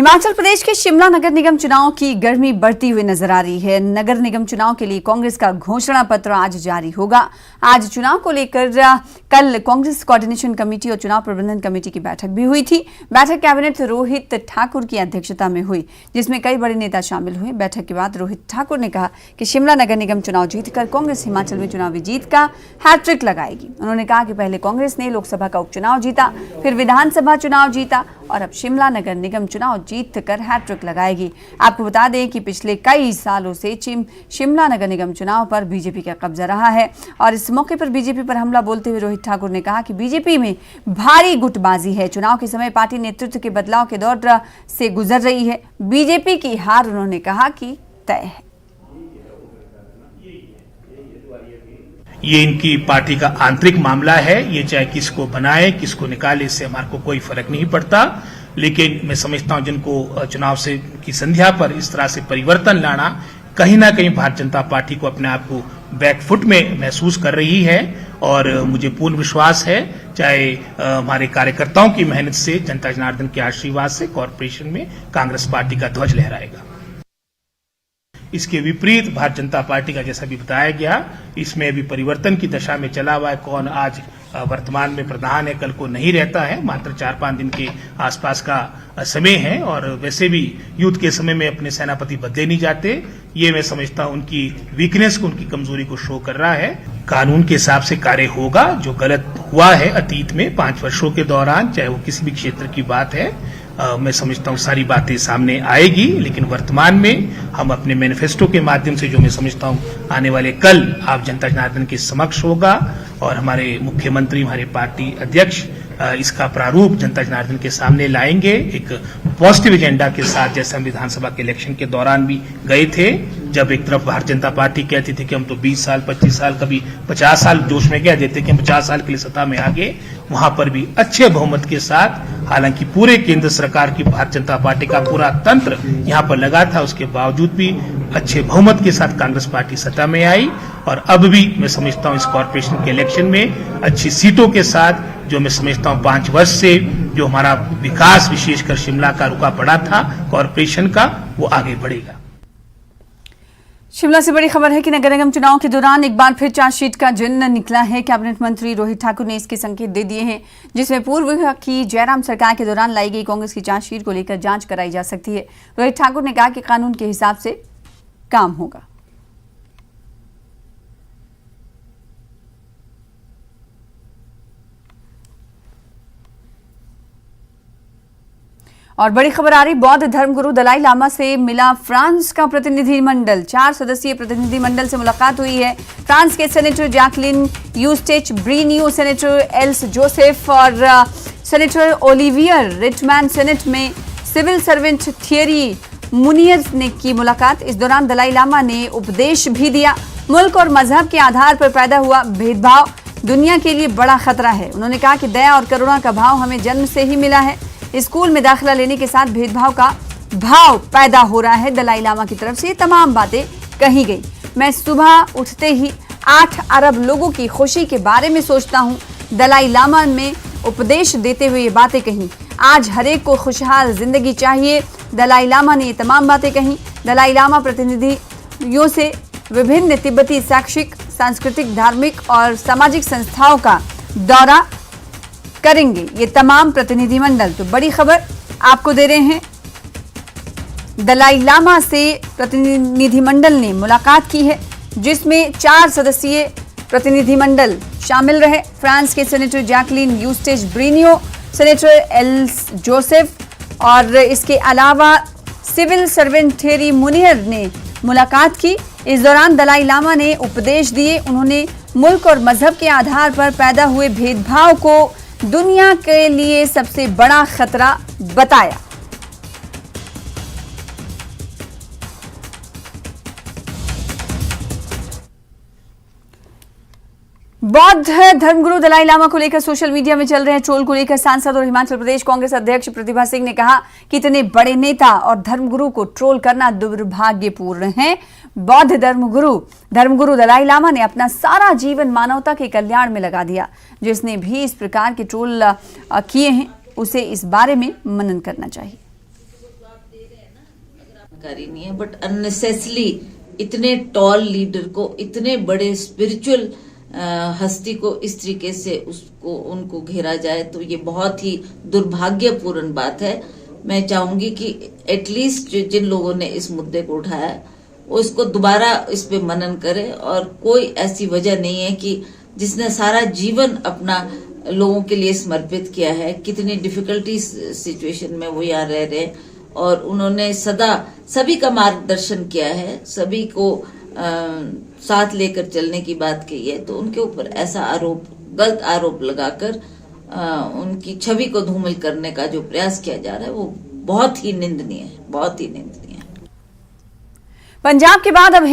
हिमाचल प्रदेश के शिमला नगर निगम चुनाव की गर्मी बढ़ती हुई नजर आ रही है। नगर निगम चुनाव के लिए कांग्रेस का घोषणा पत्र आज जारी होगा। आज चुनाव को लेकर कल कांग्रेस कोऑर्डिनेशन कमेटी और चुनाव प्रबंधन कमेटी की बैठक भी हुई थी। बैठक कैबिनेट रोहित ठाकुर की अध्यक्षता में हुई, जिसमें कई बड़े नेता शामिल हुए। बैठक के बाद रोहित ठाकुर ने कहा कि शिमला नगर निगम चुनाव जीतकर कांग्रेस हिमाचल में चुनावी जीत का हैट्रिक लगाएगी। उन्होंने कहा कि पहले कांग्रेस ने लोकसभा का उपचुनाव जीता, फिर विधानसभा चुनाव जीता और अब शिमला नगर निगम चुनाव जीत कर हैट्रिक लगाएगी। आपको बता दें कि पिछले कई सालों से शिमला नगर निगम चुनाव पर बीजेपी का कब्जा रहा है और इस मौके पर बीजेपी पर हमला बोलते हुए रोहित ठाकुर ने कहा कि बीजेपी में भारी गुटबाजी है। चुनाव के समय पार्टी नेतृत्व के बदलाव के दौर से गुजर रही है। बीजेपी की हार उन्होंने कहा कि तय है। ये इनकी पार्टी का आंतरिक मामला है। ये चाहे किसको बनाए किसको निकाले, इससे हमारे को कोई फर्क नहीं पड़ता। लेकिन मैं समझता हूं जिनको चुनाव से की संध्या पर इस तरह से परिवर्तन लाना, कहीं ना कहीं भारतीय जनता पार्टी को अपने आप को बैकफुट में महसूस कर रही है। और मुझे पूर्ण विश्वास है, चाहे हमारे कार्यकर्ताओं की मेहनत से, जनता जनार्दन के आशीर्वाद से कॉर्पोरेशन में कांग्रेस पार्टी का ध्वज लहराएगा। इसके विपरीत भारतीय जनता पार्टी का जैसा भी बताया गया, इसमें अभी परिवर्तन की दशा में चला हुआ है। कौन आज वर्तमान में प्रधान है, कल को नहीं रहता है। मात्र 4-5 दिन के आसपास का समय है और वैसे भी युद्ध के समय में अपने सेनापति बदले नहीं जाते। ये मैं समझता हूं उनकी वीकनेस को, उनकी कमजोरी को शो कर रहा है। कानून के हिसाब से कार्य होगा। जो गलत हुआ है अतीत में 5 वर्षों के दौरान, चाहे वो किसी भी क्षेत्र की बात है, मैं समझता हूं सारी बातें सामने आएगी। लेकिन वर्तमान में हम अपने मैनिफेस्टो के माध्यम से, जो मैं समझता हूं आने वाले कल आप जनता जनार्दन के समक्ष होगा और हमारे मुख्यमंत्री, हमारे पार्टी अध्यक्ष इसका प्रारूप जनता जनार्दन के सामने लाएंगे एक पॉजिटिव एजेंडा के साथ। जैसे हम विधानसभा के इलेक्शन के दौरान भी गए थे, जब एक तरफ भारतीय जनता पार्टी कहती थी कि हम तो 20 साल 25 साल कभी 50 साल जोश में कह देते कि हम 50 साल के लिए सत्ता में आ गए, वहां पर भी अच्छे बहुमत के साथ, हालांकि पूरे केंद्र सरकार की भारतीय जनता पार्टी का पूरा तंत्र यहां पर लगा था, उसके बावजूद भी अच्छे बहुमत के साथ कांग्रेस पार्टी सत्ता में आई। और अब भी मैं समझता हूं इस कॉर्पोरेशन के इलेक्शन में अच्छी सीटों के साथ, जो मैं समझता हूं 5 वर्ष से जो हमारा विकास विशेषकर शिमला का रुका पड़ा था कॉर्पोरेशन का, वो आगे बढ़ेगा। शिमला से बड़ी खबर है कि नगर निगम चुनाव के दौरान एक बार फिर चार्जशीट का जिन्न निकला है। कैबिनेट मंत्री रोहित ठाकुर ने इसके संकेत दे दिए हैं, जिसमें पूर्व की जयराम सरकार के दौरान लाई गई कांग्रेस की चार्जशीट को लेकर जांच कराई जा सकती है। रोहित ठाकुर ने कहा कि कानून के हिसाब से काम होगा। और बड़ी खबर आ रही, बौद्ध धर्मगुरु दलाई लामा से मिला फ्रांस का प्रतिनिधिमंडल। 4 सदस्यीय प्रतिनिधिमंडल से मुलाकात हुई है। फ्रांस के senator Jacqueline Eustache Brinio, senator Else Joseph और सेनेटर ओलिवियर रिचमैन, सेनेट में सिविल सर्वेंट थियरी मुनियर ने की मुलाकात। इस दौरान दलाई लामा ने उपदेश भी दिया। मुल्क और मजहब के आधार पर पैदा हुआ भेदभाव दुनिया के लिए बड़ा खतरा है। उन्होंने कहा कि दया और करुणा का भाव हमें जन्म से ही मिला है। स्कूल में दाखिला लेने के साथ भेदभाव का भाव पैदा हो रहा है। दलाई लामा की तरफ से ये तमाम बातें कही गई। मैं सुबह उठते ही 8 अरब लोगों की खुशी के बारे में सोचता हूँ। दलाई लामा में उपदेश देते हुए ये बातें कही। आज हरेक को खुशहाल जिंदगी चाहिए। दलाई लामा ने ये तमाम बातें कही। दलाई लामा प्रतिनिधियों से विभिन्न तिब्बती शैक्षिक, सांस्कृतिक, धार्मिक और सामाजिक संस्थाओं का दौरा करेंगे ये तमाम प्रतिनिधिमंडल। तो बड़ी खबर आपको दे रहे हैं, दलाई लामा से प्रतिनिधिमंडल ने मुलाकात की है, जिसमें 4 सदस्यीय प्रतिनिधिमंडल शामिल रहे। फ्रांस के senator Jacqueline Eustache Brinio, senator Else Joseph और इसके अलावा सिविल सर्वेंट थियरी मुनियर ने मुलाकात की। इस दौरान दलाई लामा ने उपदेश दिए। उन्होंने मुल्क और मजहब के आधार पर पैदा हुए भेदभाव को दुनिया के लिए सबसे बड़ा खतरा बताया। बौद्ध धर्मगुरु दलाई लामा को लेकर सोशल मीडिया में चल रहे हैं ट्रोल को लेकर सांसद और हिमाचल प्रदेश कांग्रेस अध्यक्ष प्रतिभा सिंह ने कहा कि इतने बड़े नेता और धर्मगुरु को ट्रोल करना दुर्भाग्यपूर्ण है। बौद्ध धर्मगुरु दलाई लामा ने अपना सारा जीवन मानवता के कल्याण में लगा दिया। जिसने भी इस प्रकार के ट्रोल किए हैं उसे इस बारे में मनन करना चाहिए। जानकारी नहीं है, बट अननेसेसरली इतने टॉल लीडर को, इतने बड़े स्पिरिचुअल हस्ती को इस तरीके से उनको घेरा जाए, तो ये बहुत ही दुर्भाग्यपूर्ण बात है। मैं चाहूंगी कि एटलीस्ट जिन लोगों ने इस मुद्दे को उठाया वो इसको दोबारा इस पे मनन करे, और कोई ऐसी वजह नहीं है कि जिसने सारा जीवन अपना लोगों के लिए समर्पित किया है, कितनी डिफिकल्टी सिचुएशन में वो यहाँ रह रहे, और उन्होंने सदा सभी का मार्गदर्शन किया है, सभी को साथ लेकर चलने की बात कही है, तो उनके ऊपर ऐसा आरोप, गलत आरोप लगाकर उनकी छवि को धूमिल करने का जो प्रयास किया जा रहा है वो बहुत ही निंदनीय है, बहुत ही निंदनीय है। पंजाब के बाद अब